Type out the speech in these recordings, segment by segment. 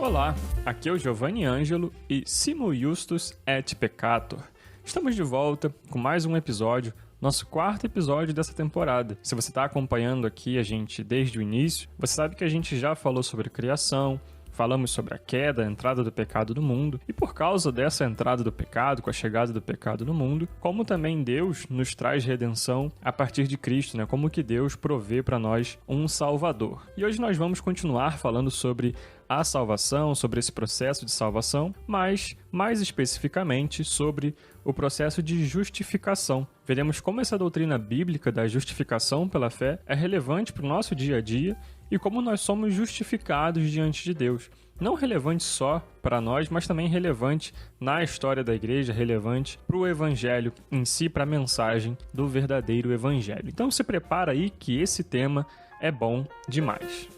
Olá, aqui é o Giovanni Ângelo e Simul Justus et Peccator. Estamos de volta com mais um episódio, nosso quarto episódio dessa temporada. Se você está acompanhando aqui a gente desde o início, você sabe que a gente já falou sobre criação, falamos sobre a queda, a entrada do pecado no mundo, e por causa dessa entrada do pecado, com a chegada do pecado no mundo, como também Deus nos traz redenção a partir de Cristo, né? Como que Deus provê para nós um Salvador. E hoje nós vamos continuar falando sobre a salvação, sobre esse processo de salvação, mas mais especificamente sobre o processo de justificação. Veremos como essa doutrina bíblica da justificação pela fé é relevante para o nosso dia a dia e como nós somos justificados diante de Deus. Não relevante só para nós, mas também relevante na história da igreja, relevante para o evangelho em si, para a mensagem do verdadeiro evangelho. Então se prepara aí que esse tema é bom demais.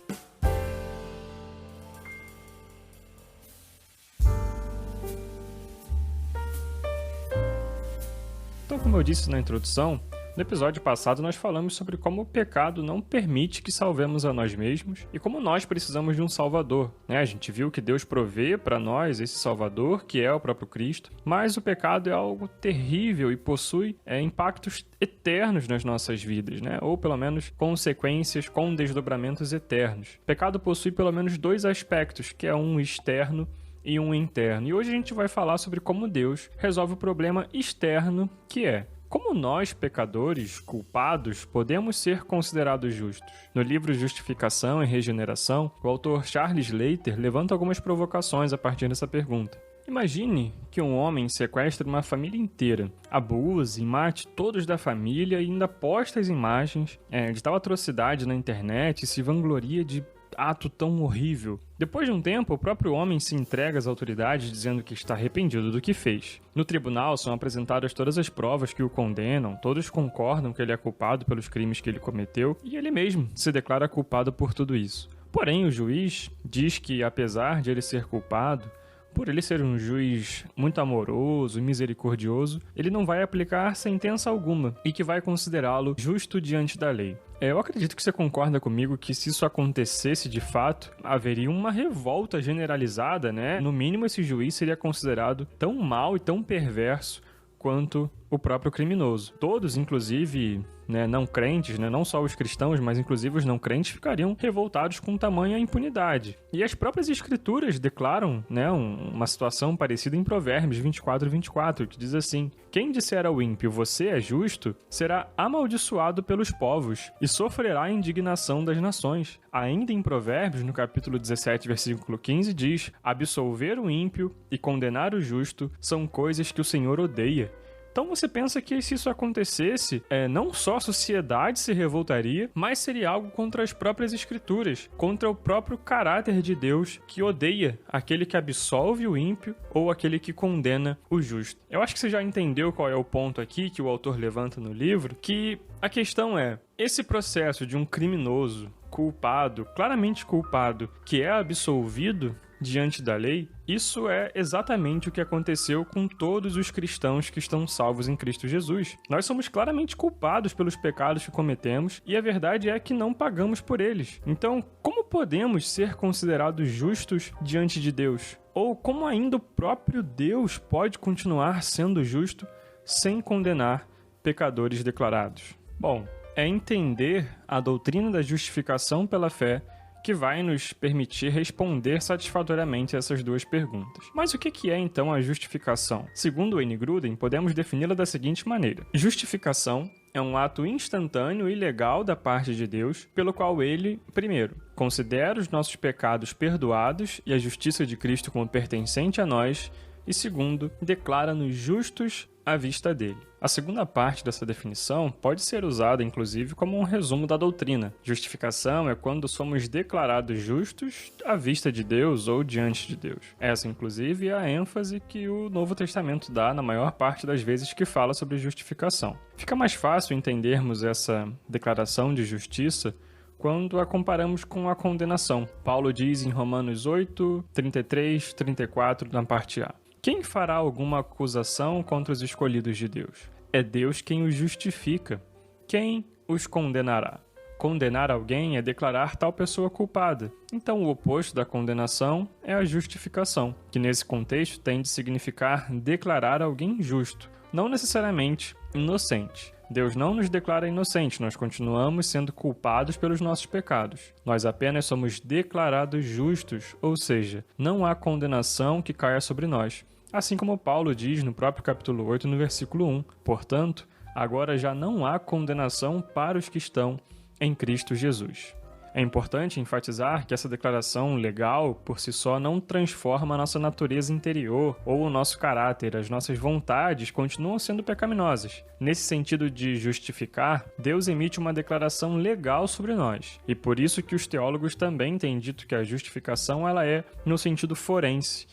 Então, como eu disse na introdução, no episódio passado nós falamos sobre como o pecado não permite que salvemos a nós mesmos e como nós precisamos de um Salvador, né? A gente viu que Deus provê para nós esse Salvador, que é o próprio Cristo, mas o pecado é algo terrível e possui impactos eternos nas nossas vidas, né? Ou pelo menos consequências com desdobramentos eternos. O pecado possui pelo menos dois aspectos, que é um externo e um interno. E hoje a gente vai falar sobre como Deus resolve o problema externo, que é como nós, pecadores, culpados, podemos ser considerados justos. No livro Justificação e Regeneração, o autor Charles Leiter levanta algumas provocações a partir dessa pergunta. Imagine que um homem sequestre uma família inteira, abuse e mate todos da família e ainda posta as imagens de tal atrocidade na internet e se vangloria de ato tão horrível. Depois de um tempo, o próprio homem se entrega às autoridades dizendo que está arrependido do que fez. No tribunal são apresentadas todas as provas que o condenam, todos concordam que ele é culpado pelos crimes que ele cometeu e ele mesmo se declara culpado por tudo isso. Porém, o juiz diz que, apesar de ele ser culpado, por ele ser um juiz muito amoroso e misericordioso, ele não vai aplicar sentença alguma e que vai considerá-lo justo diante da lei. Eu acredito que você concorda comigo que se isso acontecesse de fato, haveria uma revolta generalizada, né? No mínimo, esse juiz seria considerado tão mau e tão perverso quanto o próprio criminoso. Todos, inclusive, não crentes, não só os cristãos, mas inclusive os não crentes, ficariam revoltados com tamanha impunidade. E as próprias escrituras declaram uma situação parecida em Provérbios 24:24, que diz assim: quem disser ao ímpio, você é justo, será amaldiçoado pelos povos e sofrerá a indignação das nações. Ainda em Provérbios, no capítulo 17, versículo 15, diz: absolver o ímpio e condenar o justo são coisas que o Senhor odeia. Então você pensa que se isso acontecesse, não só a sociedade se revoltaria, mas seria algo contra as próprias escrituras, contra o próprio caráter de Deus que odeia aquele que absolve o ímpio ou aquele que condena o justo. Eu acho que você já entendeu qual é o ponto aqui que o autor levanta no livro, que a questão é, esse processo de um criminoso culpado, claramente culpado, que é absolvido diante da lei, isso é exatamente o que aconteceu com todos os cristãos que estão salvos em Cristo Jesus. Nós somos claramente culpados pelos pecados que cometemos e a verdade é que não pagamos por eles. Então, como podemos ser considerados justos diante de Deus? Ou como ainda o próprio Deus pode continuar sendo justo sem condenar pecadores declarados? Bom, é entender a doutrina da justificação pela fé que vai nos permitir responder satisfatoriamente a essas duas perguntas. Mas o que é então a justificação? Segundo Wayne Grudem, podemos defini-la da seguinte maneira: justificação é um ato instantâneo e legal da parte de Deus, pelo qual ele, primeiro, considera os nossos pecados perdoados e a justiça de Cristo como pertencente a nós, e segundo, declara-nos justos à vista dele. A segunda parte dessa definição pode ser usada, inclusive, como um resumo da doutrina. Justificação é quando somos declarados justos à vista de Deus ou diante de Deus. Essa, inclusive, é a ênfase que o Novo Testamento dá na maior parte das vezes que fala sobre justificação. Fica mais fácil entendermos essa declaração de justiça quando a comparamos com a condenação. Paulo diz em Romanos 8, 33, 34, na parte A: quem fará alguma acusação contra os escolhidos de Deus? É Deus quem os justifica. Quem os condenará? Condenar alguém é declarar tal pessoa culpada. Então, o oposto da condenação é a justificação, que nesse contexto tem de significar declarar alguém justo, não necessariamente inocente. Deus não nos declara inocentes, nós continuamos sendo culpados pelos nossos pecados. Nós apenas somos declarados justos, ou seja, não há condenação que caia sobre nós. Assim como Paulo diz no próprio capítulo 8, no versículo 1. Portanto, agora já não há condenação para os que estão em Cristo Jesus. É importante enfatizar que essa declaração legal, por si só, não transforma a nossa natureza interior ou o nosso caráter. As nossas vontades continuam sendo pecaminosas. Nesse sentido de justificar, Deus emite uma declaração legal sobre nós. E por isso que os teólogos também têm dito que a justificação ela é no sentido forense.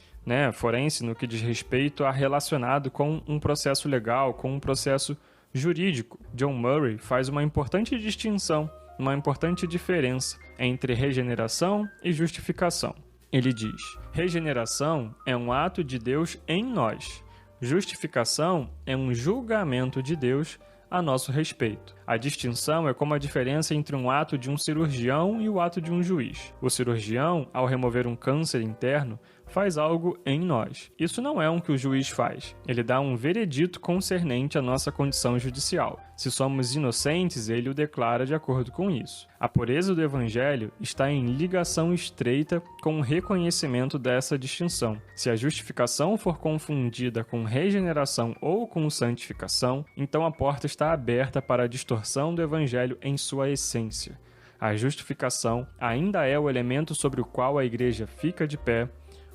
Forense no que diz respeito a relacionado com um processo legal, com um processo jurídico. John Murray faz uma importante distinção, uma importante diferença entre regeneração e justificação. Ele diz: regeneração é um ato de Deus em nós. Justificação é um julgamento de Deus a nosso respeito. A distinção é como a diferença entre um ato de um cirurgião e o ato de um juiz. O cirurgião, ao remover um câncer interno, faz algo em nós. Isso não é o que o juiz faz. Ele dá um veredito concernente à nossa condição judicial. Se somos inocentes, ele o declara de acordo com isso. A pureza do Evangelho está em ligação estreita com o reconhecimento dessa distinção. Se a justificação for confundida com regeneração ou com santificação, então a porta está aberta para a distorção do Evangelho em sua essência. A justificação ainda é o elemento sobre o qual a igreja fica de pé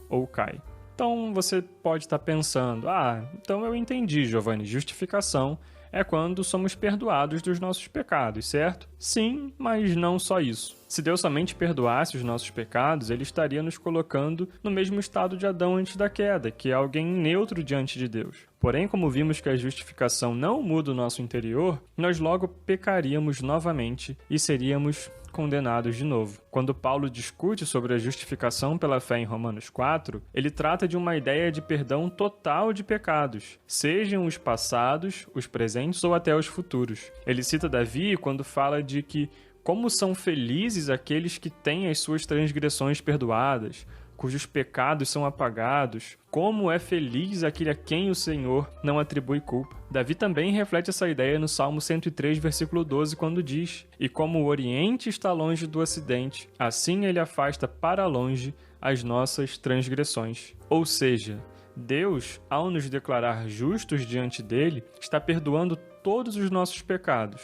ou cai. Então você pode estar pensando: então eu entendi, Giovanni, justificação é quando somos perdoados dos nossos pecados, certo? Sim, mas não só isso. Se Deus somente perdoasse os nossos pecados, ele estaria nos colocando no mesmo estado de Adão antes da queda, que é alguém neutro diante de Deus. Porém, como vimos que a justificação não muda o nosso interior, nós logo pecaríamos novamente e seríamos condenados de novo. Quando Paulo discute sobre a justificação pela fé em Romanos 4, ele trata de uma ideia de perdão total de pecados, sejam os passados, os presentes ou até os futuros. Ele cita Davi quando fala de que como são felizes aqueles que têm as suas transgressões perdoadas, cujos pecados são apagados. Como é feliz aquele a quem o Senhor não atribui culpa. Davi também reflete essa ideia no Salmo 103, versículo 12, quando diz: E como o Oriente está longe do Ocidente, assim ele afasta para longe as nossas transgressões. Ou seja, Deus, ao nos declarar justos diante dele, está perdoando todos os nossos pecados,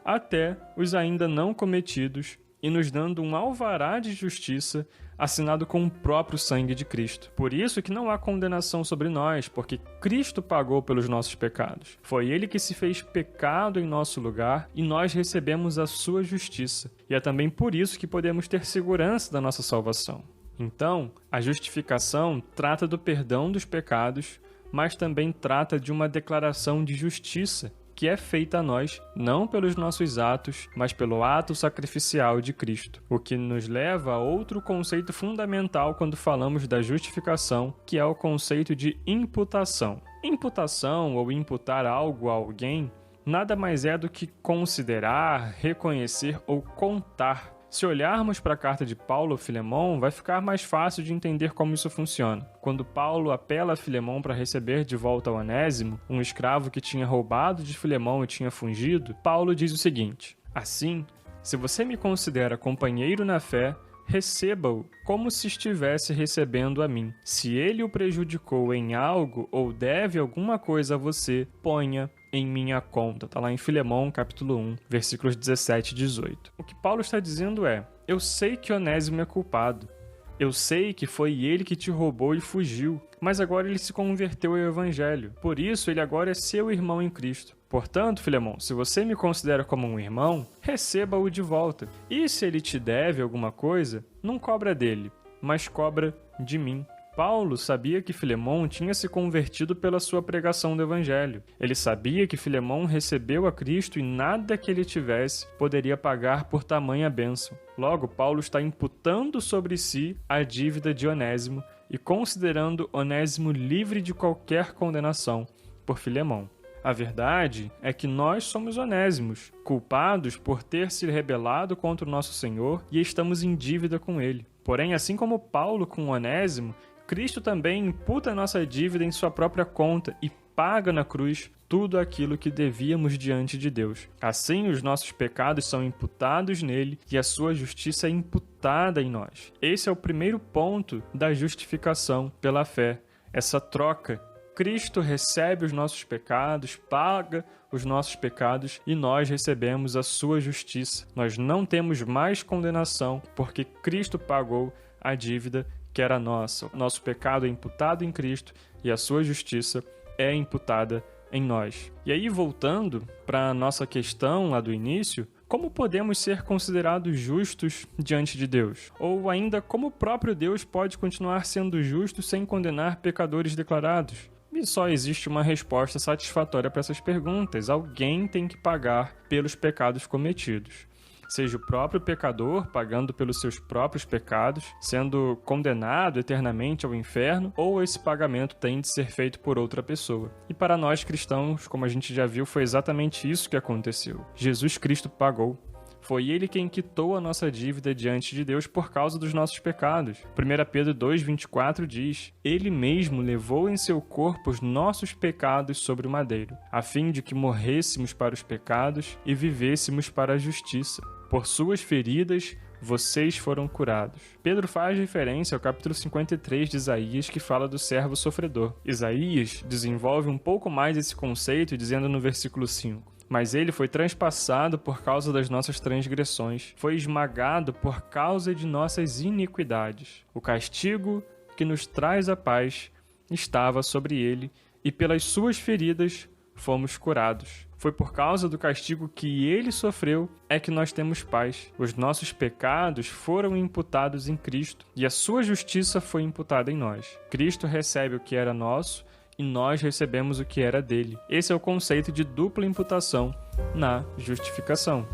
até os ainda não cometidos, e nos dando um alvará de justiça assinado com o próprio sangue de Cristo. Por isso que não há condenação sobre nós, porque Cristo pagou pelos nossos pecados. Foi Ele que se fez pecado em nosso lugar e nós recebemos a sua justiça. E é também por isso que podemos ter segurança da nossa salvação. Então, a justificação trata do perdão dos pecados, mas também trata de uma declaração de justiça, que é feita a nós, não pelos nossos atos, mas pelo ato sacrificial de Cristo. O que nos leva a outro conceito fundamental quando falamos da justificação, que é o conceito de imputação. Imputação, ou imputar algo a alguém, nada mais é do que considerar, reconhecer ou contar. Se olharmos para a carta de Paulo a Filemão, vai ficar mais fácil de entender como isso funciona. Quando Paulo apela a Filemão para receber de volta Onésimo, um escravo que tinha roubado de Filemão e tinha fugido, Paulo diz o seguinte: Assim, se você me considera companheiro na fé, receba-o como se estivesse recebendo a mim. Se ele o prejudicou em algo ou deve alguma coisa a você, ponha em minha conta. Está lá em Filemão, capítulo 1, versículos 17 e 18. O que Paulo está dizendo é: eu sei que Onésimo é culpado. Eu sei que foi ele que te roubou e fugiu, mas agora ele se converteu ao Evangelho. Por isso, ele agora é seu irmão em Cristo. Portanto, Filemão, se você me considera como um irmão, receba-o de volta. E se ele te deve alguma coisa, não cobra dele, mas cobra de mim. Paulo sabia que Filemão tinha se convertido pela sua pregação do Evangelho. Ele sabia que Filemão recebeu a Cristo e nada que ele tivesse poderia pagar por tamanha bênção. Logo, Paulo está imputando sobre si a dívida de Onésimo e considerando Onésimo livre de qualquer condenação por Filemão. A verdade é que nós somos Onésimos, culpados por ter se rebelado contra o nosso Senhor e estamos em dívida com Ele. Porém, assim como Paulo com Onésimo, Cristo também imputa a nossa dívida em sua própria conta e paga na cruz tudo aquilo que devíamos diante de Deus. Assim, os nossos pecados são imputados nele e a sua justiça é imputada em nós. Esse é o primeiro ponto da justificação pela fé, essa troca. Cristo recebe os nossos pecados, paga os nossos pecados e nós recebemos a sua justiça. Nós não temos mais condenação porque Cristo pagou a dívida que era nossa. O nosso pecado é imputado em Cristo e a sua justiça é imputada em nós. E aí, voltando para a nossa questão lá do início, como podemos ser considerados justos diante de Deus? Ou ainda, como o próprio Deus pode continuar sendo justo sem condenar pecadores declarados? E só existe uma resposta satisfatória para essas perguntas. Alguém tem que pagar pelos pecados cometidos. Seja o próprio pecador pagando pelos seus próprios pecados, sendo condenado eternamente ao inferno, ou esse pagamento tem de ser feito por outra pessoa. E para nós cristãos, como a gente já viu, foi exatamente isso que aconteceu. Jesus Cristo pagou. Foi Ele quem quitou a nossa dívida diante de Deus por causa dos nossos pecados. 1 Pedro 2,24 diz: Ele mesmo levou em seu corpo os nossos pecados sobre o madeiro, a fim de que morrêssemos para os pecados e vivêssemos para a justiça. Por suas feridas, vocês foram curados. Pedro faz referência ao capítulo 53 de Isaías, que fala do servo sofredor. Isaías desenvolve um pouco mais esse conceito, dizendo no versículo 5: Mas ele foi transpassado por causa das nossas transgressões, foi esmagado por causa de nossas iniquidades. O castigo que nos traz a paz estava sobre ele, e pelas suas feridas fomos curados. Foi por causa do castigo que ele sofreu é que nós temos paz. Os nossos pecados foram imputados em Cristo, e a sua justiça foi imputada em nós. Cristo recebe o que era nosso, e nós recebemos o que era dele. Esse é o conceito de dupla imputação na justificação.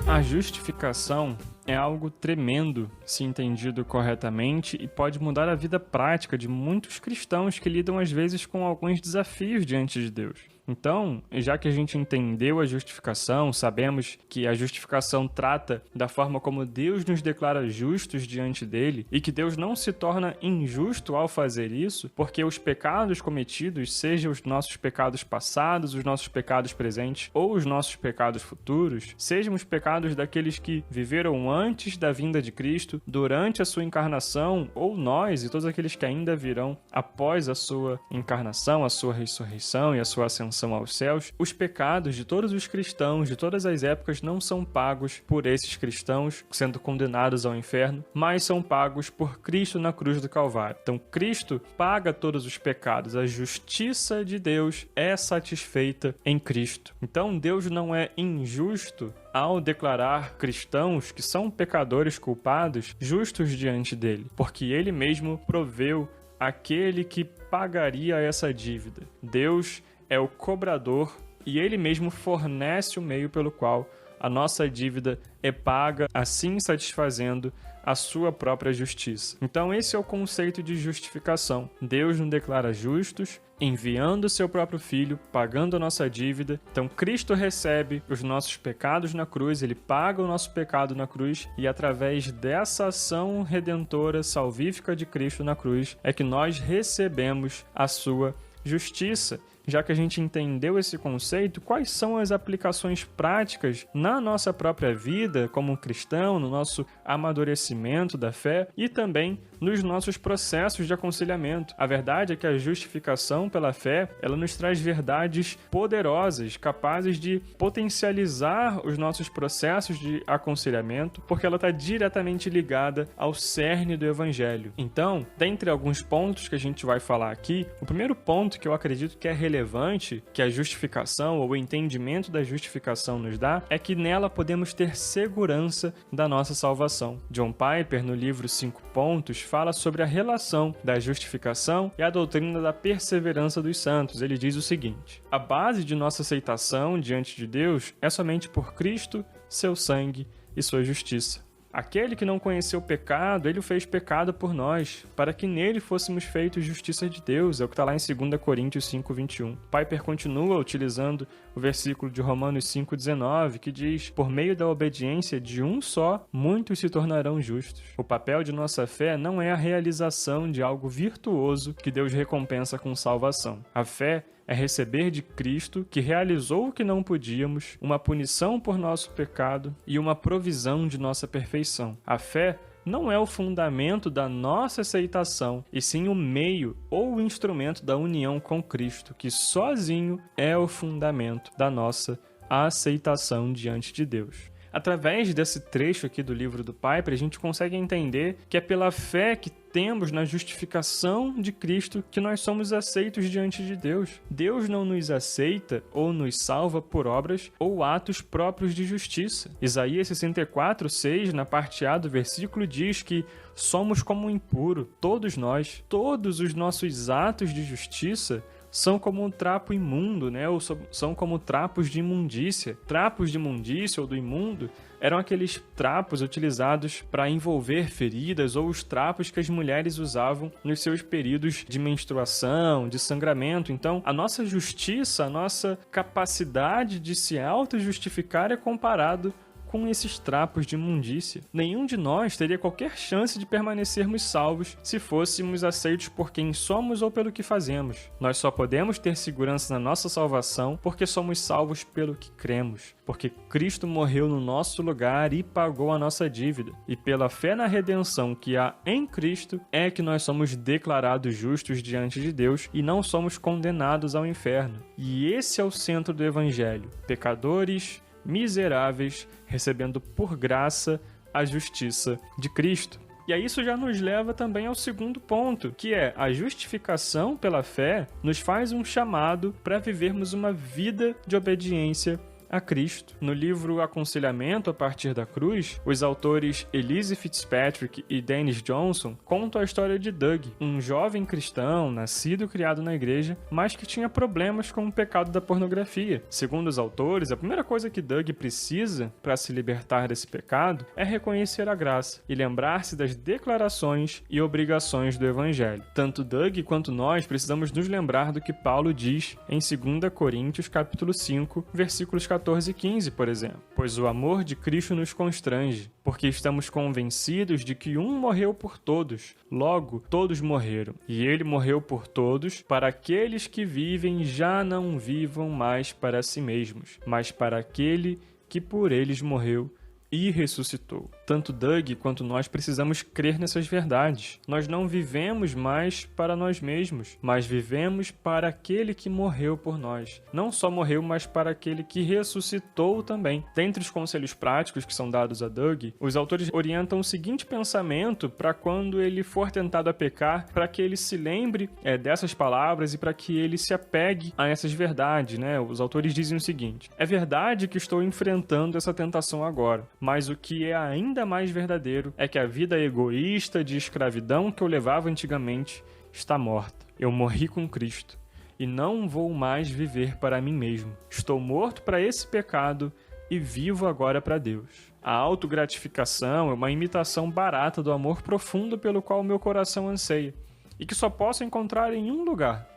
A justificação é algo tremendo, se entendido corretamente, e pode mudar a vida prática de muitos cristãos que lidam às vezes com alguns desafios diante de Deus. Então, já que a gente entendeu a justificação, sabemos que a justificação trata da forma como Deus nos declara justos diante dele e que Deus não se torna injusto ao fazer isso, porque os pecados cometidos, sejam os nossos pecados passados, os nossos pecados presentes ou os nossos pecados futuros, sejam os pecados daqueles que viveram antes da vinda de Cristo, durante a sua encarnação, ou nós e todos aqueles que ainda virão após a sua encarnação, a sua ressurreição e a sua ascensão aos céus, os pecados de todos os cristãos de todas as épocas não são pagos por esses cristãos sendo condenados ao inferno, mas são pagos por Cristo na cruz do Calvário. Então Cristo paga todos os pecados, a justiça de Deus é satisfeita em Cristo. Então Deus não é injusto ao declarar cristãos que são pecadores culpados justos diante dele, porque ele mesmo proveu aquele que pagaria essa dívida. Deus é o cobrador e ele mesmo fornece o meio pelo qual a nossa dívida é paga, assim satisfazendo a sua própria justiça. Então esse é o conceito de justificação. Deus nos declara justos, enviando o seu próprio Filho, pagando a nossa dívida. Então Cristo recebe os nossos pecados na cruz, ele paga o nosso pecado na cruz, e através dessa ação redentora, salvífica de Cristo na cruz, é que nós recebemos a sua justiça. Já que a gente entendeu esse conceito, quais são as aplicações práticas na nossa própria vida como cristão, no nosso amadurecimento da fé e também nos nossos processos de aconselhamento? A verdade é que a justificação pela fé, ela nos traz verdades poderosas, capazes de potencializar os nossos processos de aconselhamento, porque ela está diretamente ligada ao cerne do Evangelho. Então, dentre alguns pontos que a gente vai falar aqui, o primeiro ponto que eu acredito que é relevante, que a justificação ou o entendimento da justificação nos dá, é que nela podemos ter segurança da nossa salvação. John Piper, no livro 5 Pontos, fala sobre a relação da justificação e a doutrina da perseverança dos santos. Ele diz o seguinte: a base de nossa aceitação diante de Deus é somente por Cristo, seu sangue e sua justiça. Aquele que não conheceu o pecado, ele o fez pecado por nós, para que nele fôssemos feitos justiça de Deus. É o que está lá em 2 Coríntios 5:21. Piper continua utilizando o versículo de Romanos 5:19, que diz: por meio da obediência de um só, muitos se tornarão justos. O papel de nossa fé não é a realização de algo virtuoso que Deus recompensa com salvação. A fé é receber de Cristo, que realizou o que não podíamos, uma punição por nosso pecado e uma provisão de nossa perfeição. A fé não é o fundamento da nossa aceitação, e sim o meio ou o instrumento da união com Cristo, que sozinho é o fundamento da nossa aceitação diante de Deus. Através desse trecho aqui do livro do Piper, a gente consegue entender que é pela fé que temos na justificação de Cristo que nós somos aceitos diante de Deus. Deus não nos aceita ou nos salva por obras ou atos próprios de justiça. Isaías 64:6, na parte A do versículo, diz que somos como um impuro, todos nós, todos os nossos atos de justiça são como um trapo imundo, né? Ou são como trapos de imundícia. Trapos de imundícia ou do imundo eram aqueles trapos utilizados para envolver feridas ou os trapos que as mulheres usavam nos seus períodos de menstruação, de sangramento. Então, a nossa justiça, a nossa capacidade de se auto-justificar é comparado com esses trapos de imundícia. Nenhum de nós teria qualquer chance de permanecermos salvos se fôssemos aceitos por quem somos ou pelo que fazemos. Nós só podemos ter segurança na nossa salvação porque somos salvos pelo que cremos, porque Cristo morreu no nosso lugar e pagou a nossa dívida. E pela fé na redenção que há em Cristo é que nós somos declarados justos diante de Deus e não somos condenados ao inferno. E esse é o centro do Evangelho. Pecadores, miseráveis, recebendo por graça a justiça de Cristo. E aí isso já nos leva também ao segundo ponto, que é a justificação pela fé nos faz um chamado para vivermos uma vida de obediência a Cristo. No livro Aconselhamento a partir da Cruz, os autores Elise Fitzpatrick e Dennis Johnson contam a história de Doug, um jovem cristão, nascido e criado na igreja, mas que tinha problemas com o pecado da pornografia. Segundo os autores, a primeira coisa que Doug precisa para se libertar desse pecado é reconhecer a graça e lembrar-se das declarações e obrigações do Evangelho. Tanto Doug quanto nós precisamos nos lembrar do que Paulo diz em 2 Coríntios capítulo 5, versículos 14 e 15, por exemplo. Pois o amor de Cristo nos constrange, porque estamos convencidos de que um morreu por todos, logo todos morreram. E ele morreu por todos, para aqueles que vivem já não vivam mais para si mesmos, mas para aquele que por eles morreu e ressuscitou. Tanto Doug quanto nós precisamos crer nessas verdades. Nós não vivemos mais para nós mesmos, mas vivemos para aquele que morreu por nós. Não só morreu, mas para aquele que ressuscitou também. Dentre os conselhos práticos que são dados a Doug, os autores orientam o seguinte pensamento para quando ele for tentado a pecar, para que ele se lembre dessas palavras e para que ele se apegue a essas verdades, né? Os autores dizem o seguinte: é verdade que estou enfrentando essa tentação agora, mas o que é ainda mais verdadeiro é que a vida egoísta de escravidão que eu levava antigamente está morta. Eu morri com Cristo e não vou mais viver para mim mesmo. Estou morto para esse pecado e vivo agora para Deus. A autogratificação é uma imitação barata do amor profundo pelo qual meu coração anseia e que só posso encontrar em um lugar: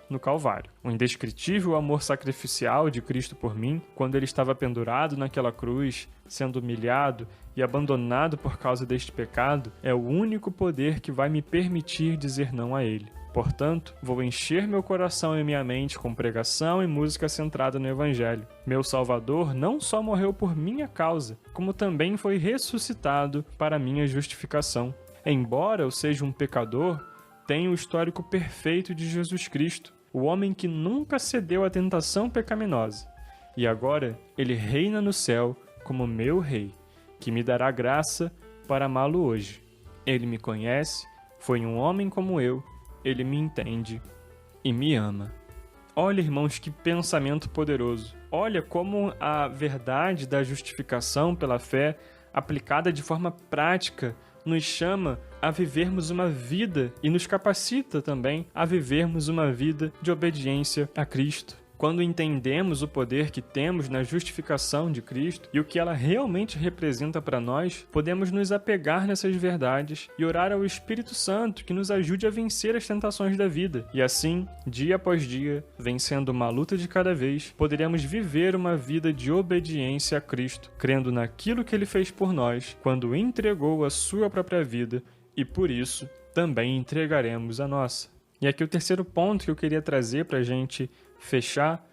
no Calvário. O indescritível amor sacrificial de Cristo por mim, quando ele estava pendurado naquela cruz, sendo humilhado e abandonado por causa deste pecado, é o único poder que vai me permitir dizer não a ele. Portanto, vou encher meu coração e minha mente com pregação e música centrada no Evangelho. Meu Salvador não só morreu por minha causa, como também foi ressuscitado para minha justificação. Embora eu seja um pecador, tenho o histórico perfeito de Jesus Cristo, o homem que nunca cedeu à tentação pecaminosa. E agora ele reina no céu como meu rei, que me dará graça para amá-lo hoje. Ele me conhece, foi um homem como eu, ele me entende e me ama. Olha, irmãos, que pensamento poderoso. Olha como a verdade da justificação pela fé, aplicada de forma prática, nos chama a vivermos uma vida e nos capacita também a vivermos uma vida de obediência a Cristo. Quando entendemos o poder que temos na justificação de Cristo e o que ela realmente representa para nós, podemos nos apegar nessas verdades e orar ao Espírito Santo que nos ajude a vencer as tentações da vida. E assim, dia após dia, vencendo uma luta de cada vez, poderemos viver uma vida de obediência a Cristo, crendo naquilo que Ele fez por nós quando entregou a sua própria vida e, por isso, também entregaremos a nossa. E aqui o terceiro ponto que eu queria trazer para a gente fechar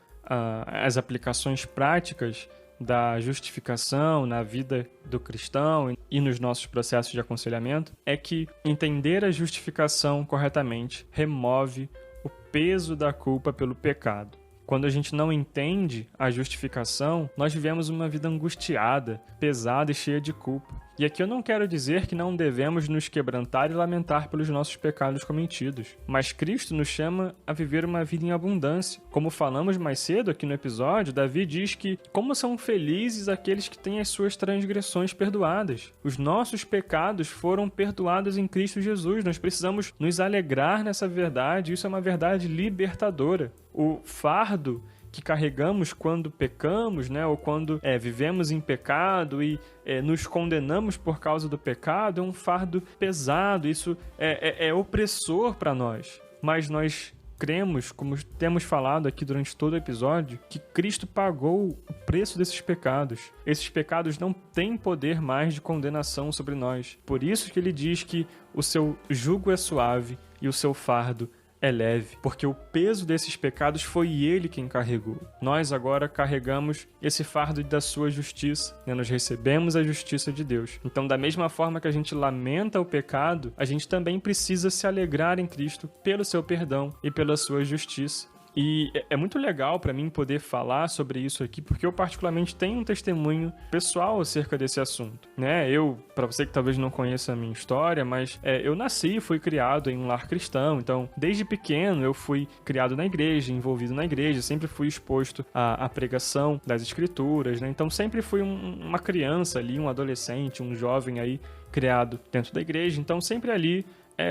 as aplicações práticas da justificação na vida do cristão e nos nossos processos de aconselhamento é que entender a justificação corretamente remove o peso da culpa pelo pecado. Quando a gente não entende a justificação, nós vivemos uma vida angustiada, pesada e cheia de culpa. E aqui eu não quero dizer que não devemos nos quebrantar e lamentar pelos nossos pecados cometidos, mas Cristo nos chama a viver uma vida em abundância. Como falamos mais cedo aqui no episódio, Davi diz que como são felizes aqueles que têm as suas transgressões perdoadas. Os nossos pecados foram perdoados em Cristo Jesus. Nós precisamos nos alegrar nessa verdade, isso é uma verdade libertadora. O fardo que carregamos quando pecamos, né, ou quando vivemos em pecado e nos condenamos por causa do pecado, é um fardo pesado, isso é opressor para nós. Mas nós cremos, como temos falado aqui durante todo o episódio, que Cristo pagou o preço desses pecados. Esses pecados não têm poder mais de condenação sobre nós. Por isso que ele diz que o seu jugo é suave e o seu fardo é leve, porque o peso desses pecados foi ele quem carregou. Nós agora carregamos esse fardo da sua justiça, né? Nós recebemos a justiça de Deus. Então, da mesma forma que a gente lamenta o pecado, a gente também precisa se alegrar em Cristo pelo seu perdão e pela sua justiça. E é muito legal para mim poder falar sobre isso aqui, porque eu particularmente tenho um testemunho pessoal acerca desse assunto, né? Para você que talvez não conheça a minha história, mas eu nasci e fui criado em um lar cristão, então desde pequeno eu fui criado na igreja, envolvido na igreja, sempre fui exposto à pregação das escrituras, né? Então sempre fui uma criança ali, um adolescente, um jovem aí criado dentro da igreja, então sempre ali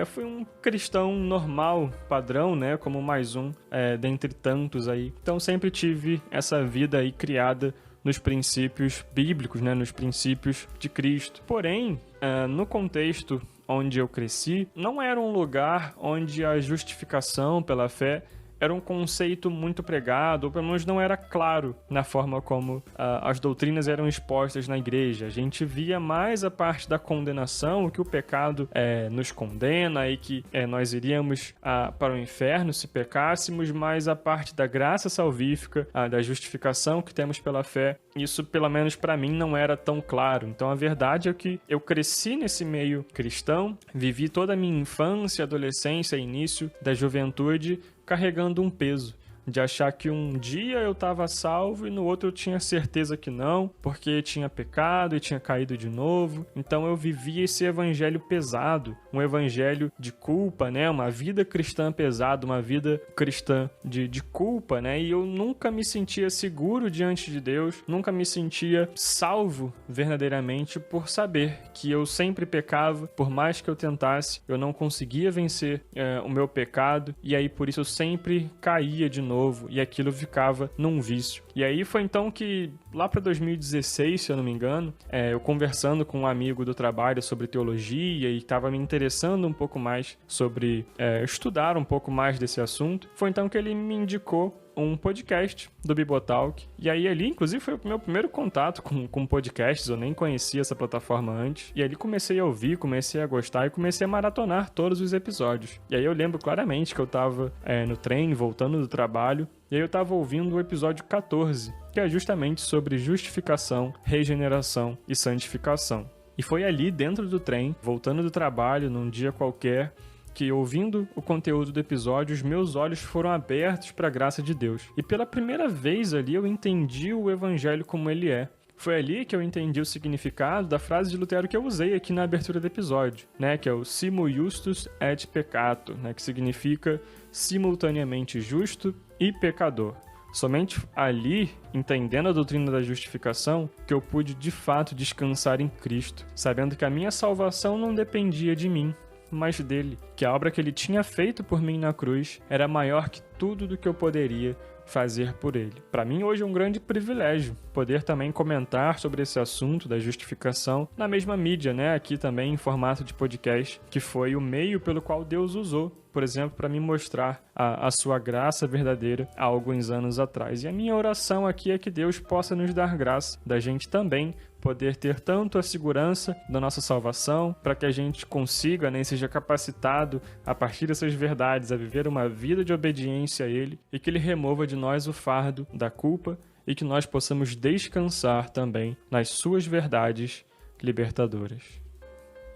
fui um cristão normal, padrão, né? Como mais um dentre tantos aí. Então sempre tive essa vida aí criada nos princípios bíblicos, né? Nos princípios de Cristo. Porém, no contexto onde eu cresci, não era um lugar onde a justificação pela fé era um conceito muito pregado, ou pelo menos não era claro na forma como as doutrinas eram expostas na igreja. A gente via mais a parte da condenação, o que o pecado nos condena e que nós iríamos para o inferno se pecássemos, mas a parte da graça salvífica, da justificação que temos pela fé, isso pelo menos para mim não era tão claro. Então a verdade é que eu cresci nesse meio cristão, vivi toda a minha infância, adolescência e início da juventude carregando um peso de achar que um dia eu estava salvo e no outro eu tinha certeza que não, porque tinha pecado e tinha caído de novo. Então eu vivia esse evangelho pesado, um evangelho de culpa, né? Uma vida cristã pesada, uma vida cristã de culpa, né? E eu nunca me sentia seguro diante de Deus, nunca me sentia salvo verdadeiramente por saber que eu sempre pecava, por mais que eu tentasse, eu não conseguia vencer o meu pecado, e aí por isso eu sempre caía de novo e aquilo ficava num vício. E aí foi então que lá para 2016, se eu não me engano, eu conversando com um amigo do trabalho sobre teologia e estava me interessando um pouco mais sobre estudar um pouco mais desse assunto, foi então que ele me indicou um podcast do Bibotalk. E aí ali, inclusive, foi o meu primeiro contato com podcasts. Eu nem conhecia essa plataforma antes. E ali comecei a ouvir, comecei a gostar e comecei a maratonar todos os episódios. E aí eu lembro claramente que eu tava no trem, voltando do trabalho, e aí eu tava ouvindo o episódio 14, que é justamente sobre justificação, regeneração e santificação. E foi ali dentro do trem, voltando do trabalho, num dia qualquer, que ouvindo o conteúdo do episódio, os meus olhos foram abertos para a graça de Deus. E pela primeira vez ali eu entendi o evangelho como ele é. Foi ali que eu entendi o significado da frase de Lutero que eu usei aqui na abertura do episódio, né, que é o Simul Justus et Peccator, né, que significa simultaneamente justo e pecador. Somente ali, entendendo a doutrina da justificação, que eu pude de fato descansar em Cristo, sabendo que a minha salvação não dependia de mim, mas dele, que a obra que ele tinha feito por mim na cruz era maior que tudo do que eu poderia fazer por ele. Para mim, hoje é um grande privilégio poder também comentar sobre esse assunto da justificação na mesma mídia, né? Aqui também em formato de podcast, que foi o meio pelo qual Deus usou, por exemplo, para me mostrar a sua graça verdadeira há alguns anos atrás. E a minha oração aqui é que Deus possa nos dar graça, da gente também poder ter tanto a segurança da nossa salvação, para que a gente consiga, né, seja capacitado a partir dessas verdades a viver uma vida de obediência a Ele, e que Ele remova de nós o fardo da culpa e que nós possamos descansar também nas suas verdades libertadoras.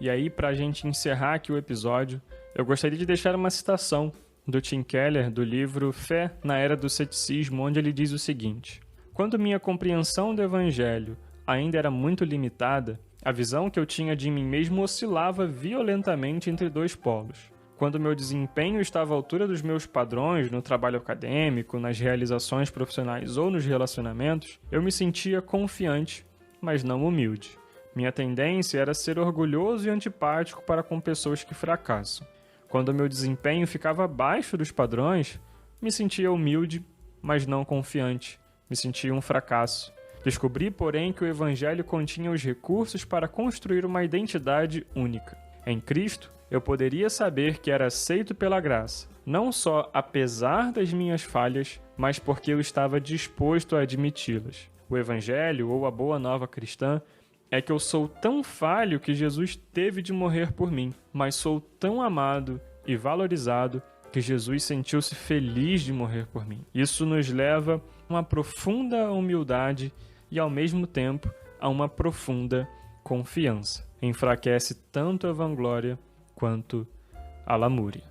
E aí, para a gente encerrar aqui o episódio, eu gostaria de deixar uma citação do Tim Keller do livro Fé na Era do Ceticismo, onde ele diz o seguinte: quando minha compreensão do Evangelho ainda era muito limitada, a visão que eu tinha de mim mesmo oscilava violentamente entre dois polos. Quando meu desempenho estava à altura dos meus padrões no trabalho acadêmico, nas realizações profissionais ou nos relacionamentos, eu me sentia confiante, mas não humilde. Minha tendência era ser orgulhoso e antipático para com pessoas que fracassam. Quando meu desempenho ficava abaixo dos padrões, me sentia humilde, mas não confiante. Me sentia um fracasso. Descobri, porém, que o Evangelho continha os recursos para construir uma identidade única. Em Cristo, eu poderia saber que era aceito pela graça, não só apesar das minhas falhas, mas porque eu estava disposto a admiti-las. O Evangelho, ou a Boa Nova Cristã, é que eu sou tão falho que Jesus teve de morrer por mim, mas sou tão amado e valorizado que Jesus sentiu-se feliz de morrer por mim. Isso nos leva a uma profunda humildade e, ao mesmo tempo, a uma profunda confiança. Enfraquece tanto a vanglória quanto a lamúria.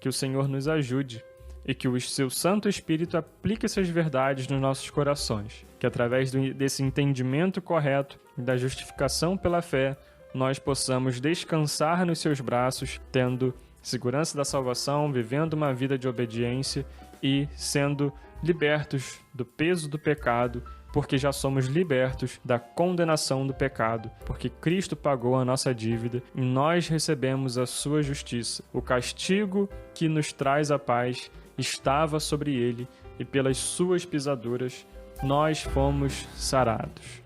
Que o Senhor nos ajude e que o seu Santo Espírito aplique essas verdades nos nossos corações. Que através desse entendimento correto da justificação pela fé, nós possamos descansar nos seus braços, tendo segurança da salvação, vivendo uma vida de obediência e sendo libertos do peso do pecado, porque já somos libertos da condenação do pecado, porque Cristo pagou a nossa dívida e nós recebemos a sua justiça. O castigo que nos traz a paz estava sobre ele e pelas suas pisaduras nós fomos sarados.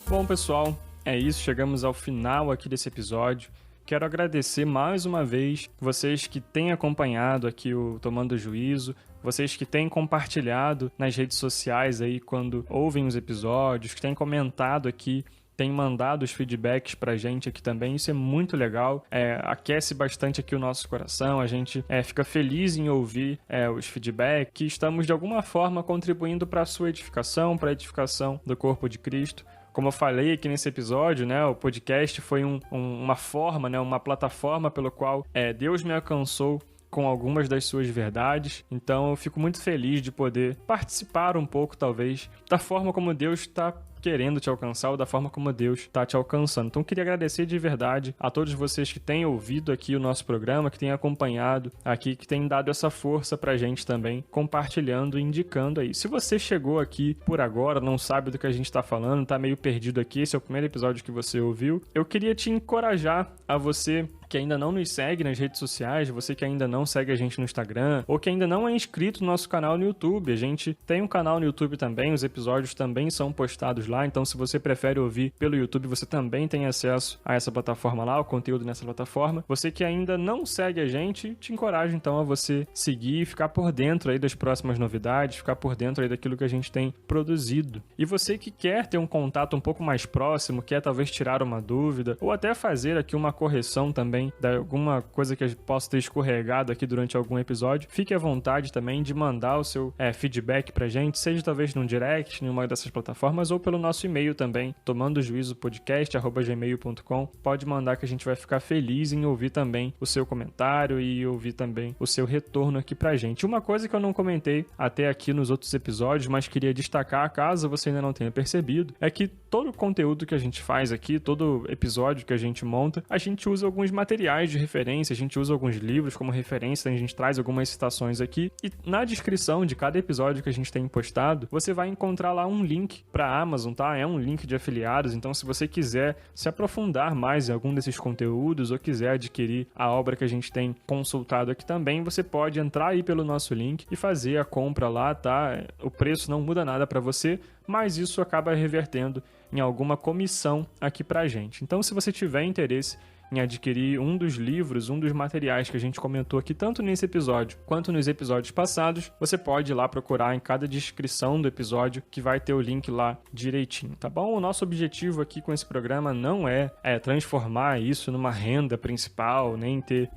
Bom, pessoal, é isso. Chegamos ao final aqui desse episódio. Quero agradecer mais uma vez vocês que têm acompanhado aqui o Tomando Juízo, vocês que têm compartilhado nas redes sociais aí quando ouvem os episódios, que têm comentado aqui, têm mandado os feedbacks pra gente aqui também. Isso é muito legal, aquece bastante aqui o nosso coração, a gente fica feliz em ouvir os feedbacks, que estamos de alguma forma contribuindo para a sua edificação, para a edificação do corpo de Cristo. Como eu falei aqui nesse episódio, né, o podcast foi uma forma, né, uma plataforma pelo qual Deus me alcançou com algumas das suas verdades. Então eu fico muito feliz de poder participar um pouco, talvez, da forma como Deus está querendo te alcançar ou da forma como Deus está te alcançando. Então, queria agradecer de verdade a todos vocês que têm ouvido aqui o nosso programa, que têm acompanhado aqui, que têm dado essa força pra gente também, compartilhando e indicando aí. Se você chegou aqui por agora, não sabe do que a gente está falando, tá meio perdido aqui, esse é o primeiro episódio que você ouviu, eu queria te encorajar a você que ainda não nos segue nas redes sociais, você que ainda não segue a gente no Instagram, ou que ainda não é inscrito no nosso canal no YouTube. A gente tem um canal no YouTube também, os episódios também são postados lá, então se você prefere ouvir pelo YouTube, você também tem acesso a essa plataforma lá, o conteúdo nessa plataforma. Você que ainda não segue a gente, te encorajo então a você seguir e ficar por dentro aí das próximas novidades, ficar por dentro aí daquilo que a gente tem produzido. E você que quer ter um contato um pouco mais próximo, quer talvez tirar uma dúvida, ou até fazer aqui uma correção também de alguma coisa que eu possa ter escorregado aqui durante algum episódio, fique à vontade também de mandar o seu feedback pra gente, seja talvez num direct, em uma dessas plataformas, ou pelo pelo nosso e-mail também, tomandojuizopodcast@gmail.com. Pode mandar que a gente vai ficar feliz em ouvir também o seu comentário e ouvir também o seu retorno aqui pra gente. Uma coisa que eu não comentei até aqui nos outros episódios, mas queria destacar, caso você ainda não tenha percebido, é que todo o conteúdo que a gente faz aqui, todo episódio que a gente monta, a gente usa alguns materiais de referência, a gente usa alguns livros como referência, a gente traz algumas citações aqui, e na descrição de cada episódio que a gente tem postado, você vai encontrar lá um link para a Amazon, tá? É um link de afiliados, então se você quiser se aprofundar mais em algum desses conteúdos ou quiser adquirir a obra que a gente tem consultado aqui também, você pode entrar aí pelo nosso link e fazer a compra lá, tá? O preço não muda nada para você, mas isso acaba revertendo em alguma comissão aqui pra gente. Então, se você tiver interesse em adquirir um dos livros, um dos materiais que a gente comentou aqui, tanto nesse episódio quanto nos episódios passados, você pode ir lá procurar em cada descrição do episódio, que vai ter o link lá direitinho, tá bom? O nosso objetivo aqui com esse programa não é transformar isso numa renda principal, nem ter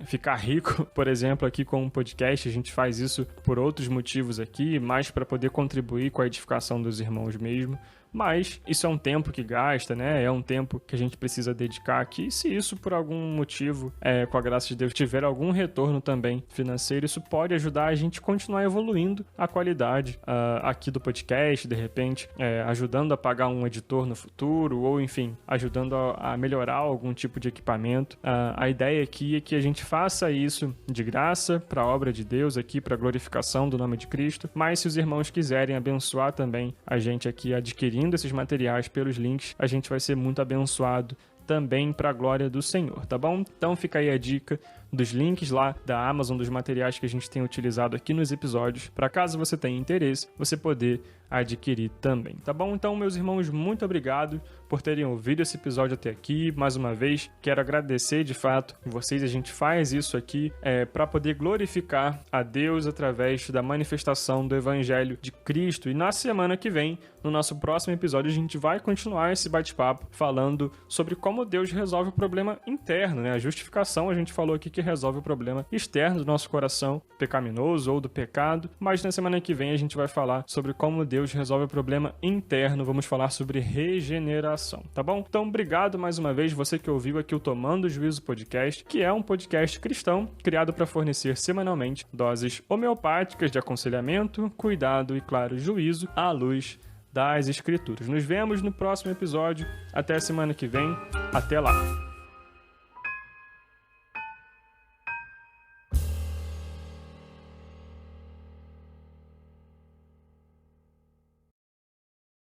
ficar rico, por exemplo, aqui com um podcast. A gente faz isso por outros motivos aqui, mais para poder contribuir com a edificação dos irmãos mesmo. Mas isso é um tempo que gasta, né? É um tempo que a gente precisa dedicar aqui. E se isso, por algum motivo, com a graça de Deus, tiver algum retorno também financeiro, isso pode ajudar a gente a continuar evoluindo a qualidade aqui do podcast, de repente, ajudando a pagar um editor no futuro, ou enfim, ajudando a melhorar algum tipo de equipamento. A ideia aqui é que a gente faça isso de graça para a obra de Deus aqui, para a glorificação do nome de Cristo. Mas se os irmãos quiserem abençoar também a gente aqui adquirindo esses materiais pelos links, a gente vai ser muito abençoado também para a glória do Senhor, tá bom? Então fica aí a dica dos links lá da Amazon, dos materiais que a gente tem utilizado aqui nos episódios, para caso você tenha interesse, você poder adquirir também, tá bom? Então, meus irmãos, muito obrigado por terem ouvido esse episódio até aqui. Mais uma vez, quero agradecer de fato vocês. A gente faz isso aqui para poder glorificar a Deus através da manifestação do Evangelho de Cristo. E na semana que vem, no nosso próximo episódio, a gente vai continuar esse bate-papo falando sobre como Deus resolve o problema interno, né? A justificação, a gente falou aqui que resolve o problema externo do nosso coração pecaminoso ou do pecado, mas na semana que vem a gente vai falar sobre como Deus resolve o problema interno. Vamos falar sobre regeneração, tá bom? Então, obrigado mais uma vez você que ouviu aqui o Tomando Juízo Podcast, que é um podcast cristão criado para fornecer semanalmente doses homeopáticas de aconselhamento, cuidado e, claro, juízo à luz das Escrituras. Nos vemos no próximo episódio. Até a semana que vem. Até lá!